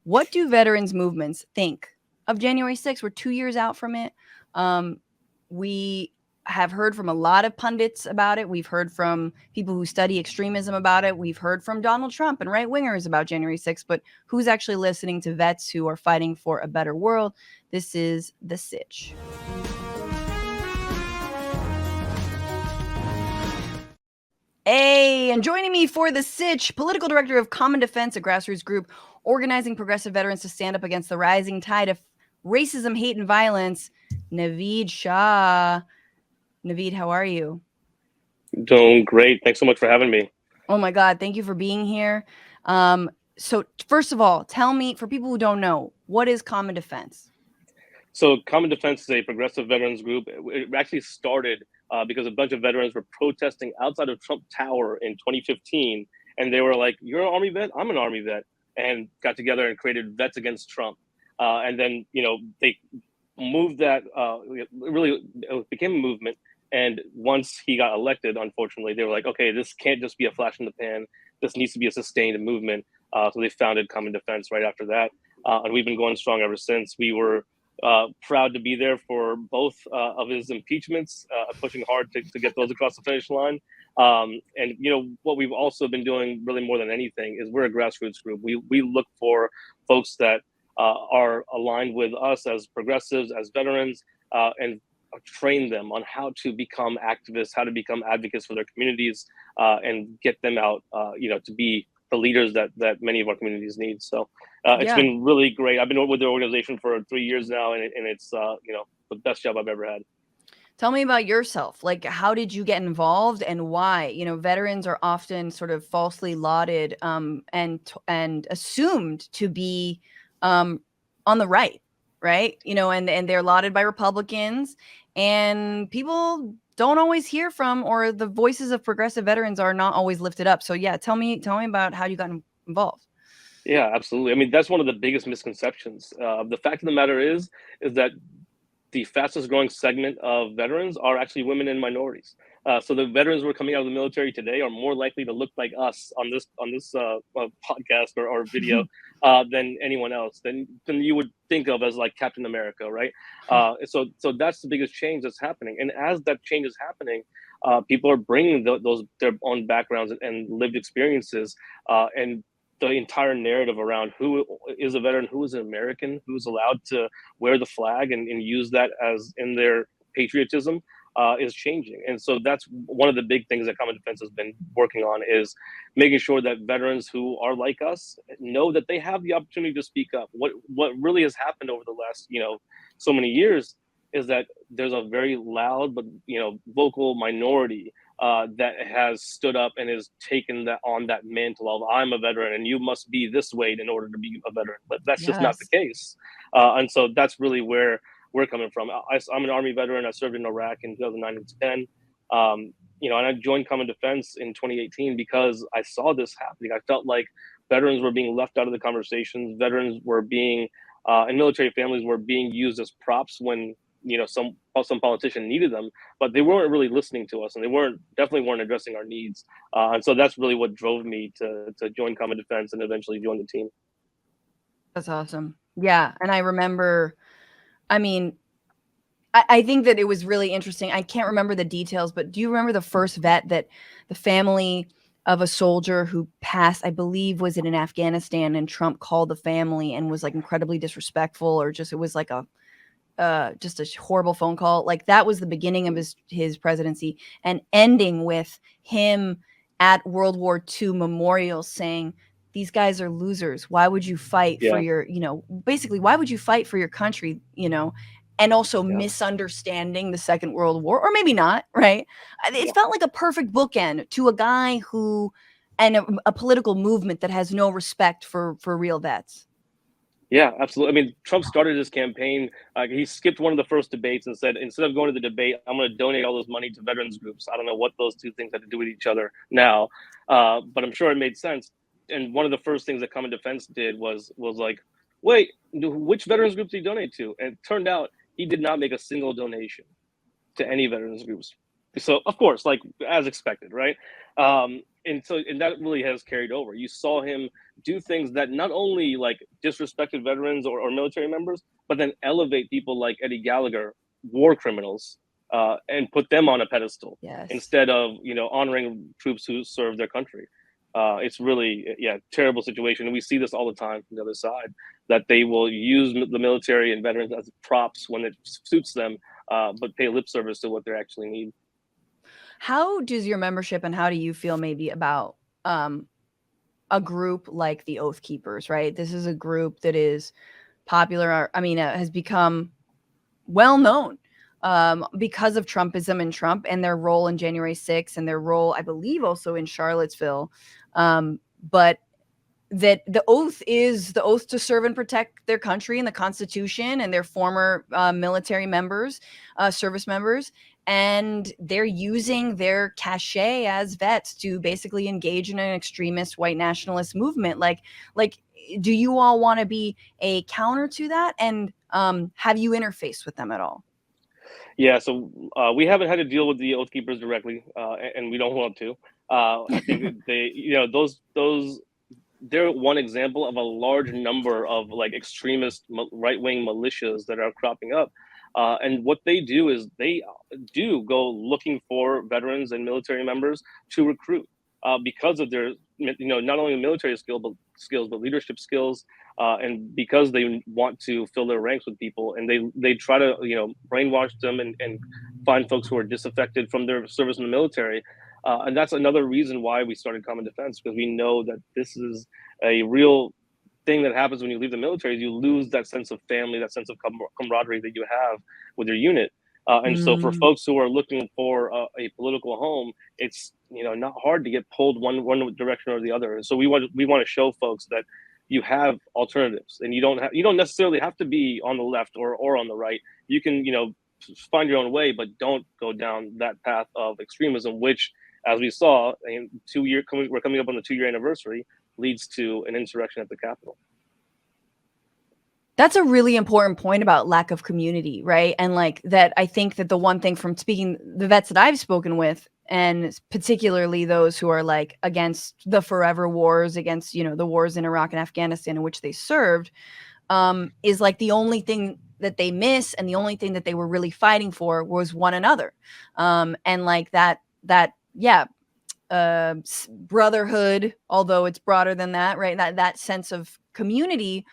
What do veterans movements think of January 6th? We're 2 years out from it. We have heard from a lot of pundits about it. We've heard from people who study extremism about it. We've heard from Donald Trump and right wingers about January 6th, but who's actually listening to vets who are fighting for a better world? This is The Sitch. Hey, and joining me for The Sitch, political director of Common Defense, a grassroots group organizing progressive veterans to stand up against the rising tide of racism, hate, and violence, Naveed Shah. Naveed, how are you? Doing great. Thanks so much for having me. Oh my God, thank you for being here. So first of all, tell me, for people who don't know, what is Common Defense? So Common Defense is a progressive veterans group. It actually started because a bunch of veterans were protesting outside of Trump Tower in 2015. And they were like, you're an Army vet? I'm an Army vet. And got together and created Vets Against Trump. And then, they moved that, really, it became a movement. And once he got elected, unfortunately, they were like, okay, this can't just be a flash in the pan. This needs to be a sustained movement. So they founded Common Defense right after that. And we've been going strong ever since. We were proud to be there for both of his impeachments, pushing hard to get those across the finish line. And what we've also been doing really more than anything is we're a grassroots group. We look for folks that are aligned with us as progressives, as veterans, and train them on how to become activists, how to become advocates for their communities, and get them out, to be the leaders that many of our communities need. So it's been really great. I've been with the organization for 3 years now, and it's the best job I've ever had. Tell me about yourself. Like, how did you get involved and why? Veterans are often sort of falsely lauded and assumed to be on the right, and they're lauded by Republicans, and people don't always hear from, or the voices of progressive veterans are not always lifted up. So yeah, tell me about how you got involved. Yeah, absolutely. I mean, that's one of the biggest misconceptions. The fact of the matter is that the fastest growing segment of veterans are actually women and minorities. So the veterans who are coming out of the military today are more likely to look like us on this podcast or video than anyone else, than you would think of as like Captain America, right? So that's the biggest change that's happening. And as that change is happening, people are bringing those their own backgrounds and lived experiences, and the entire narrative around who is a veteran, who is an American, who's allowed to wear the flag and use that as in their patriotism is changing. And so that's one of the big things that Common Defense has been working on, is making sure that veterans who are like us know that they have the opportunity to speak up. What really has happened over the last, so many years is that there's a very loud but vocal minority that has stood up and has taken that mantle of, I'm a veteran and you must be this way in order to be a veteran. But that's just not the case. And so that's really where we're coming from. I'm an Army veteran. I served in Iraq in 2009 and 10. And I joined Common Defense in 2018 because I saw this happening. I felt like veterans were being left out of the conversations. Veterans were being, and military families were being used as props when some politician needed them, but they weren't really listening to us, and they definitely weren't addressing our needs. And so that's really what drove me to join Common Defense and eventually join the team. That's awesome. Yeah, and I remember, I mean, I think that it was really interesting. I can't remember the details, but do you remember the first vet that the family of a soldier who passed, I believe, was it in Afghanistan, and Trump called the family and was like incredibly disrespectful, or it was like just a horrible phone call. Like, that was the beginning of his presidency, and ending with him at World War II memorials saying, these guys are losers. Why would you fight for your, basically, why would you fight for your country, and also misunderstanding the Second World War, or maybe not, right? It felt like a perfect bookend to a guy who, and a political movement that has no respect for real vets. Yeah, absolutely. I mean, Trump started his campaign. He skipped one of the first debates and said, instead of going to the debate, I'm going to donate all this money to veterans groups. I don't know what those two things had to do with each other now, but I'm sure it made sense. And one of the first things that Common Defense did was like, wait, which veterans groups did he donate to? And it turned out he did not make a single donation to any veterans groups. So of course, like as expected, right? And that really has carried over. You saw him do things that not only like disrespected veterans or military members, but then elevate people like Eddie Gallagher, war criminals, and put them on a pedestal Yes. instead of honoring troops who serve their country. It's really, yeah, terrible situation, and we see this all the time from the other side, that they will use the military and veterans as props when it suits them, but pay lip service to what they actually need. How does your membership and how do you feel maybe about a group like the Oath Keepers, right? This is a group that is popular. I mean, has become well known because of Trumpism and Trump and their role in January 6th and their role, I believe, also in Charlottesville. But that the oath is the oath to serve and protect their country and the Constitution and their former military members, service members. And they're using their cachet as vets to basically engage in an extremist white nationalist movement. Like, do you all want to be a counter to that? And have you interfaced with them at all? Yeah, so we haven't had to deal with the Oath Keepers directly, and we don't want to. I think they, those they're one example of a large number of like extremist right wing militias that are cropping up. And what they do is they do go looking for veterans and military members to recruit because of their, not only military skills, but leadership skills. And because they want to fill their ranks with people, and they try to brainwash them and find folks who are disaffected from their service in the military. And that's another reason why we started Common Defense, because we know that this is a real thing that happens when you leave the military. Is you lose that sense of family, that sense of camaraderie that you have with your unit. And so for Mm. folks who are looking for a political home, it's not hard to get pulled one direction or the other. And so we want to show folks that you have alternatives, and you don't necessarily have to be on the left or on the right. You can find your own way, but don't go down that path of extremism, which, as we saw, in we're coming up on the 2-year anniversary, leads to an insurrection at the Capitol. That's a really important point about lack of community, right? And like that, I think that the one thing from speaking the vets that I've spoken with, and particularly those who are like against the forever wars, against the wars in Iraq and Afghanistan in which they served, is like the only thing that they miss, and the only thing that they were really fighting for was one another, and like that yeah, brotherhood, although it's broader than that, right? That sense of community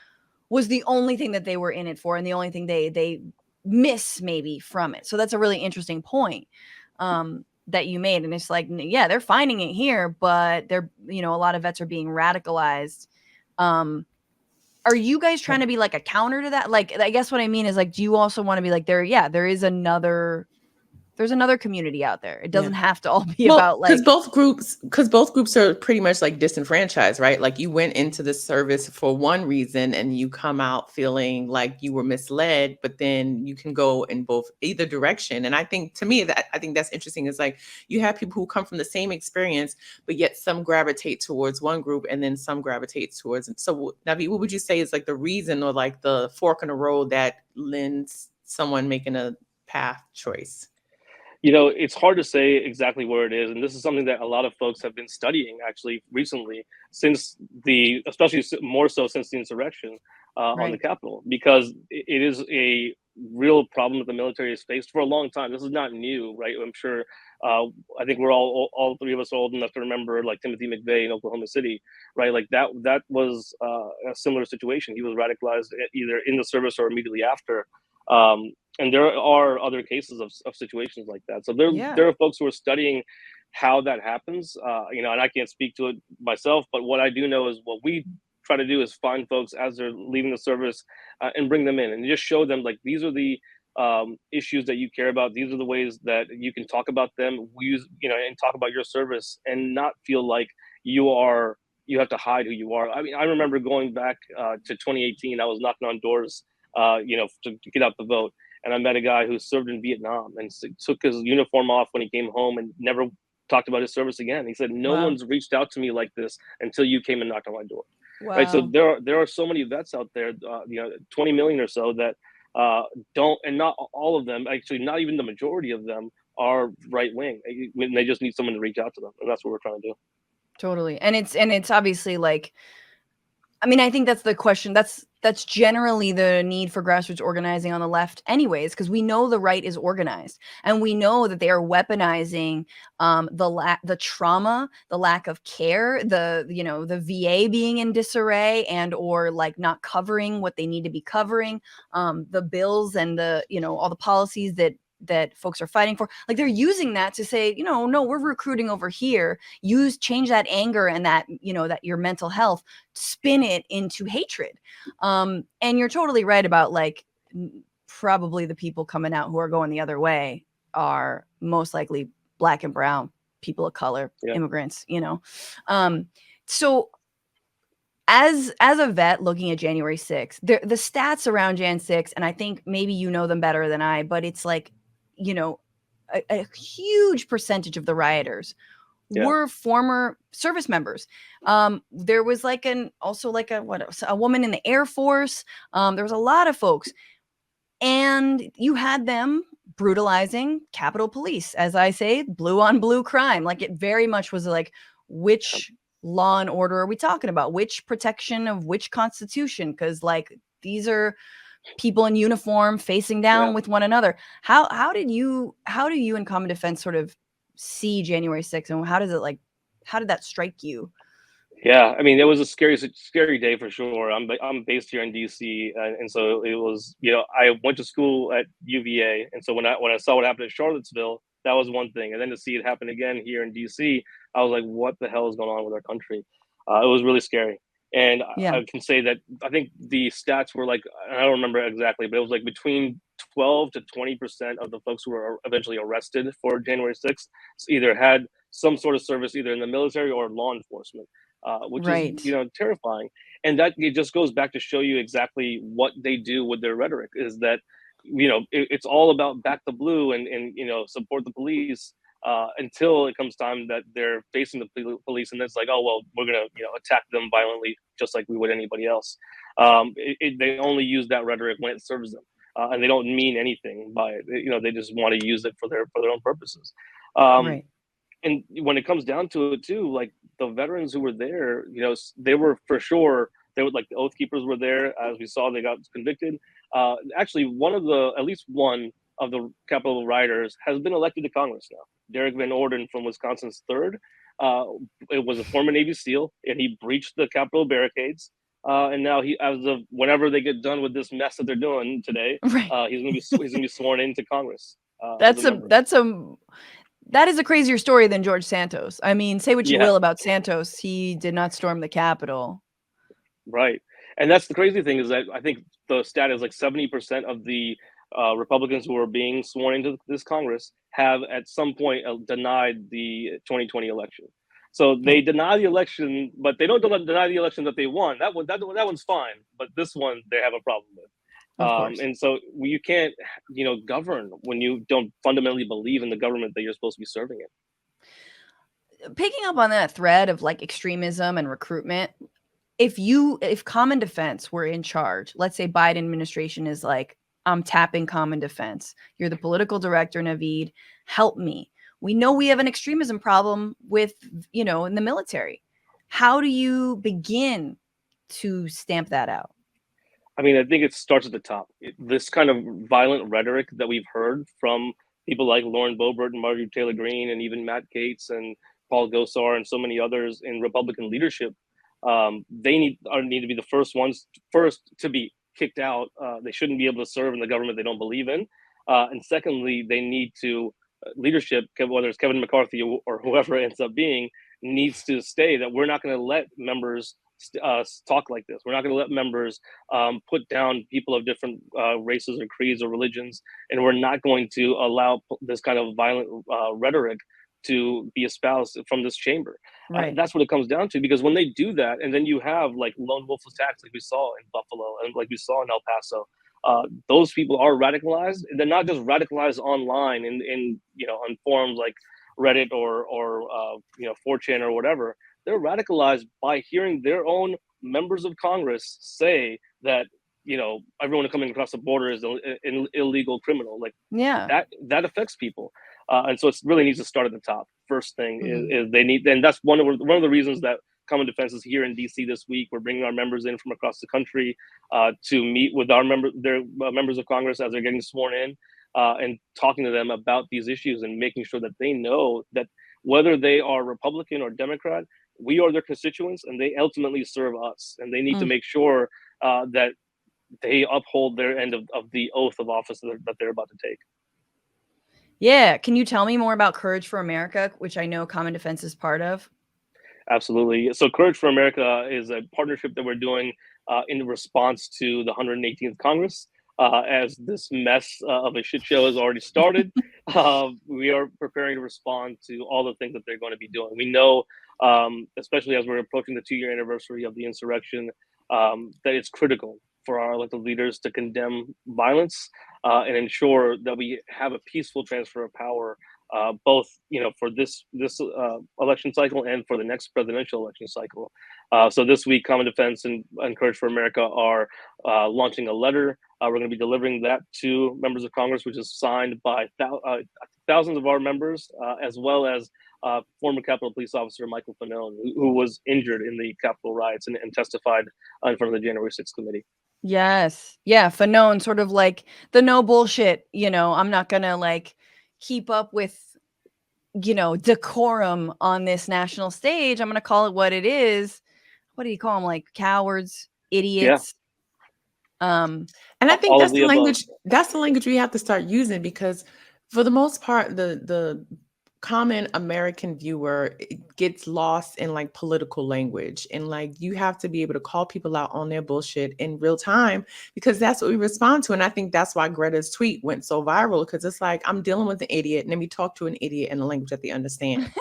was the only thing that they were in it for, and the only thing they miss maybe from it. So that's a really interesting point that you made. And it's like, yeah, they're finding it here, but they're, a lot of vets are being radicalized. Are you guys trying to be like a counter to that? Like, I guess what I mean is like, do you also want to be like there's another community out there. It Yeah. doesn't have to all be Well, about like, because both groups are pretty much like disenfranchised, right? Like you went into the service for one reason and you come out feeling like you were misled, but then you can go in either direction. And I think to me I think that's interesting. Is like you have people who come from the same experience, but yet some gravitate towards one group and then some gravitate towards. So Navi, what would you say is like the reason or like the fork in the road that lends someone making a path choice? It's hard to say exactly where it is, and this is something that a lot of folks have been studying actually recently, especially more so since the insurrection on the right. Capitol, because it is a real problem that the military has faced for a long time. This is not new, right? I'm sure. I think we're all three of us are old enough to remember like Timothy McVeigh in Oklahoma City, right? Like that was a similar situation. He was radicalized either in the service or immediately after. And there are other cases of situations like that. So Yeah. there are folks who are studying how that happens. And I can't speak to it myself, but what I do know is what we try to do is find folks as they're leaving the service and bring them in and just show them like these are the issues that you care about. These are the ways that you can talk about them. We use and talk about your service and not feel like you have to hide who you are. I mean, I remember going back to 2018. I was knocking on doors, to get out the vote. And I met a guy who served in Vietnam and took his uniform off when he came home and never talked about his service again. He said, "No Wow. one's reached out to me like this until you came and knocked on my door." Right. So Wow. there are so many vets out there, 20 million or so that don't, and not all of them, actually, not even the majority of them are right wing. They just need someone to reach out to them, and that's what we're trying to do. Totally. And it's obviously like, I mean, I think that's the question. That's generally the need for grassroots organizing on the left anyways, because we know the right is organized, and we know that they are weaponizing the trauma, the lack of care, the VA being in disarray and or like not covering what they need to be covering, the bills and the all the policies that folks are fighting for. Like, they're using that to say, no, we're recruiting over here. Change that anger and that that your mental health, spin it into hatred. And you're totally right about like probably the people coming out who are going the other way are most likely Black and brown people of color, immigrants, so as a vet looking at January 6th, the stats around Jan 6, and I think maybe you know them better than I, but it's like, a huge percentage of the rioters were former service members. There was like a woman in the Air Force. There was a lot of folks, and you had them brutalizing Capitol Police, as I say, blue on blue crime. Like, it very much was like, which law and order are we talking about? Which protection of which constitution? Because like, these are people in uniform facing down with one another. How do you in Common Defense sort of see January 6th, and how did that strike you? Yeah, I mean, it was a scary day for sure. I'm based here in DC, and so it was. I went to school at UVA, and so when I saw what happened in Charlottesville, that was one thing, and then to see it happen again here in DC, I was like, what the hell is going on with our country? It was really scary. And I can say that I think the stats were like, I don't remember exactly, but it was like between 12 to 20% of the folks who were eventually arrested for January 6th either had some sort of service either in the military or law enforcement, which is terrifying. And that it just goes back to show you exactly what they do with their rhetoric is that it's all about back the blue and support the police. Until it comes time that they're facing the police, and it's like, oh well, we're gonna attack them violently just like we would anybody else. They only use that rhetoric when it serves them, and they don't mean anything by it. They just want to use it for their own purposes. Right. And when it comes down to it too, like the veterans who were there, they were for sure. They were like the Oath Keepers were there, as we saw. They got convicted. Actually, at least one of the Capitol rioters has been elected to Congress now. Derek Van Orden from Wisconsin's 3rd. It was a former Navy SEAL, and he breached the Capitol barricades. And now as of whenever they get done with this mess that they're doing today, he's gonna be sworn into Congress. That is a crazier story than George Santos. I mean, say what you will about Santos, he did not storm the Capitol. Right, and that's the crazy thing is that I think the stat is like 70% of the Republicans who are being sworn into this Congress have at some point denied the 2020 election. So they deny the election, but they don't deny the election that they won. That one's fine, but this one they have a problem with. And so you can't, govern when you don't fundamentally believe in the government that you're supposed to be serving in. Picking up on that thread of like extremism and recruitment, if Common Defense were in charge, let's say Biden administration is like, I'm tapping Common Defense. You're the political director, Naveed. Help me. We know we have an extremism problem with, in the military. How do you begin to stamp that out? I mean, I think it starts at the top. This kind of violent rhetoric that we've heard from people like Lauren Boebert and Marjorie Taylor Greene and even Matt Gaetz and Paul Gosar and so many others in Republican leadership, they need to be the first to be kicked out. They shouldn't be able to serve in the government they don't believe in. And secondly, they need to, leadership, whether it's Kevin McCarthy or whoever it ends up being, needs to stay that we're not going to let members talk like this. We're not going to let members put down people of different races or creeds or religions. And we're not going to allow this kind of violent rhetoric to be espoused from this chamber. Right. That's what it comes down to, because when they do that, and then you have like lone wolf attacks like we saw in Buffalo and like we saw in El Paso, those people are radicalized. They're not just radicalized online in on forums like Reddit or 4chan or whatever. They're radicalized by hearing their own members of Congress say that everyone coming across the border is an illegal criminal. Like that affects people. And so it really needs to start at the top. First thing is they need, and that's one of the reasons that Common Defense is here in DC this week. We're bringing our members in from across the country to meet with our members of Congress as they're getting sworn in, and talking to them about these issues and making sure that they know that whether they are Republican or Democrat, we are their constituents and they ultimately serve us. And they need to make sure that they uphold their end of the oath of office that they're about to take. Yeah. Can you tell me more about Courage for America, which I know Common Defense is part of? Absolutely. So Courage for America is a partnership that we're doing in response to the 118th Congress. As this mess of a shit show has already started, we are preparing to respond to all the things that they're going to be doing. We know, especially as we're approaching the 2-year anniversary of the insurrection, that it's critical for our elected leaders to condemn violence and ensure that we have a peaceful transfer of power, both for this election cycle and for the next presidential election cycle. So this week, Common Defense and Courage for America are launching a letter. We're going to be delivering that to members of Congress, which is signed by thousands of our members, as well as former Capitol Police Officer Michael Fanone, who was injured in the Capitol riots and testified in front of the January 6th committee. Yes. Yeah. Fanone, sort of like the no bullshit, I'm not going to like keep up with, decorum on this national stage. I'm going to call it what it is. What do you call them? Like cowards, idiots. And I think all that's of the the above. language. That's the language we have to start using, because for the most part, the common American viewer gets lost in like political language, and like you have to be able to call people out on their bullshit in real time, because that's what we respond to. And I think that's why Greta's tweet went so viral, because it's like, I'm dealing with an idiot, and let me talk to an idiot in a language that they understand.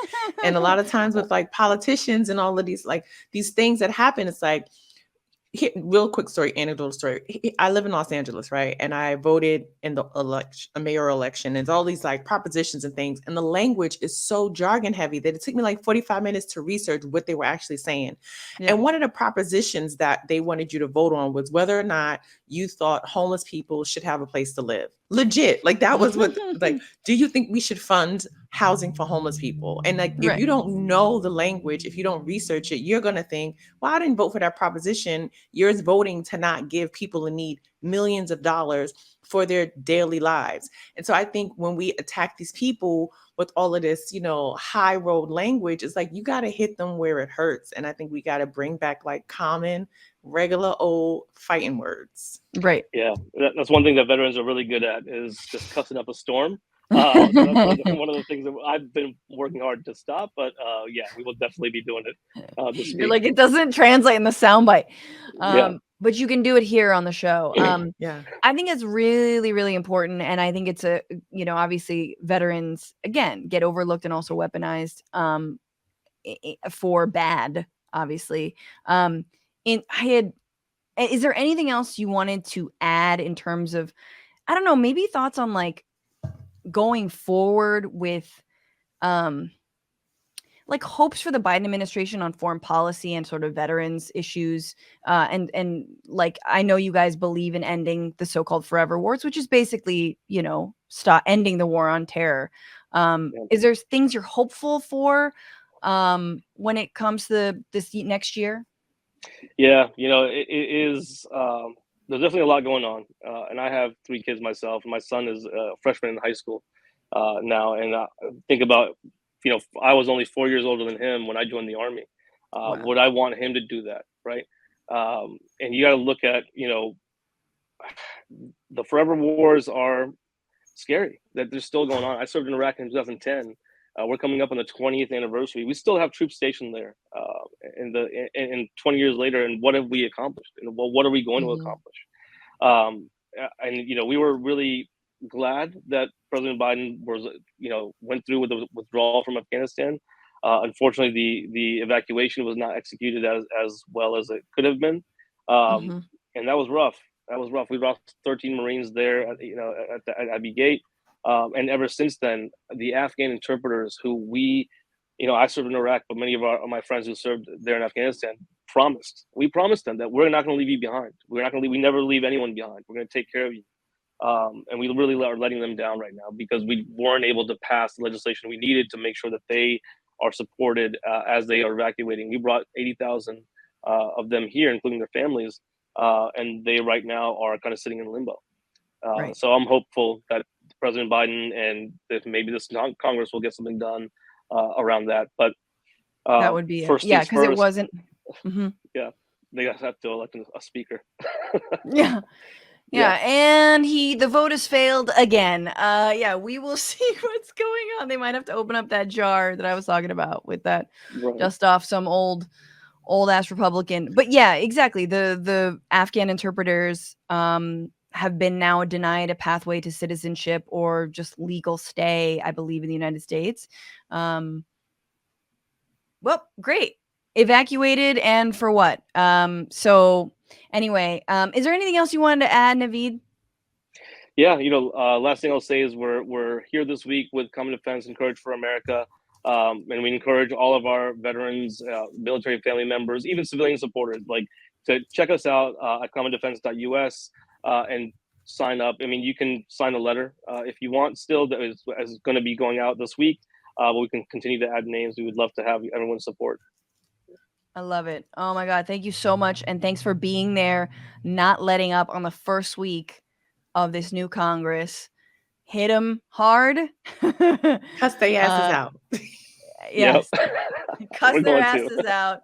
And a lot of times with like politicians and all of these like these things that happen, it's like, real quick story, anecdotal story. I live in Los Angeles, right? And I voted in the mayoral election, and all these like propositions and things. And the language is so jargon heavy that it took me like 45 minutes to research what they were actually saying. Yeah. And one of the propositions that they wanted you to vote on was whether or not you thought homeless people should have a place to live. Legit. Like that was what, like, do you think we should fund housing for homeless people? And like, if you don't know the language, if you don't research it, you're going to think, well, I didn't vote for that proposition. You're voting to not give people in need millions of dollars for their daily lives. And so I think when we attack these people with all of this, high road language, it's like, you got to hit them where it hurts. And I think we got to bring back like common, regular old fighting words. Right. Yeah. That's one thing that veterans are really good at, is just cussing up a storm. So that's one of the things that I've been working hard to stop, but yeah, we will definitely be doing it this week. You're like, it doesn't translate in the soundbite. But you can do it here on the show. Yeah. I think it's really, really important. And I think it's obviously veterans, again, get overlooked and also weaponized for bad, obviously. Is there anything else you wanted to add in terms of, I don't know, maybe thoughts on like going forward with like hopes for the Biden administration on foreign policy and sort of veterans issues, and like, I know you guys believe in ending the so-called forever wars, which is basically, stop ending the war on terror. Is there things you're hopeful for when it comes to this next year? Yeah, it is. There's definitely a lot going on, and I have 3 kids myself. My son is a freshman in high school now, and think about, I was only 4 years older than him when I joined the Army. Wow. Would I want him to do that, right? And you got to look at, the forever wars are scary, that they're still going on. I served in Iraq in 2010. We're coming up on the 20th anniversary. We still have troops stationed there in 20 years later. And what have we accomplished? And what are we going to accomplish? And, we were really glad that President Biden went through with the withdrawal from Afghanistan. Unfortunately, the evacuation was not executed as well as it could have been. And that was rough. We lost 13 Marines there at Abbey Gate. And ever since then, the Afghan interpreters who I served in Iraq, but many of my friends who served there in Afghanistan we promised them that we're not going to leave you behind. We never leave anyone behind. We're going to take care of you. And we really are letting them down right now because we weren't able to pass the legislation we needed to make sure that they are supported as they are evacuating. We brought 80,000 of them here, including their families, and they right now are kind of sitting in limbo. Right. So I'm hopeful that President Biden and that maybe this Congress will get something done around that. But That would be first yeah, things because it first. wasn't. Mhm. Yeah, they have to elect a speaker. Yeah. Yeah, and the vote has failed again. Yeah, we will see what's going on. They might have to open up that jar that I was talking about with that Right. dust off some old ass Republican. But yeah, exactly. The Afghan interpreters have been now denied a pathway to citizenship or just legal stay, I believe, in the United States. Well, great. Evacuated, and for what? So anyway, is there anything else you wanted to add, Naveed? Yeah, last thing I'll say is we're here this week with Common Defense and Courage for America, and we encourage all of our veterans, military family members, even civilian supporters, like to check us out at commondefense.us and sign up. I mean, you can sign a letter if you want. Still, that is going to be going out this week, but we can continue to add names. We would love to have everyone's support. I love it. Oh my God. Thank you so much. And thanks for being there, not letting up on the first week of this new Congress. Hit them hard. Cuss their asses out. Yes. Yep. Cuss We're their going to. asses out.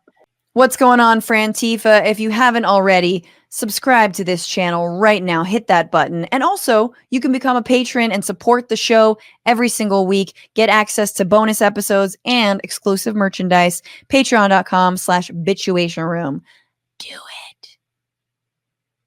What's going on, Frantifa? If you haven't already, subscribe to this channel right now. Hit that button. And also, you can become a patron and support the show every single week. Get access to bonus episodes and exclusive merchandise. Patreon.com/Bitchuation Room. Do it.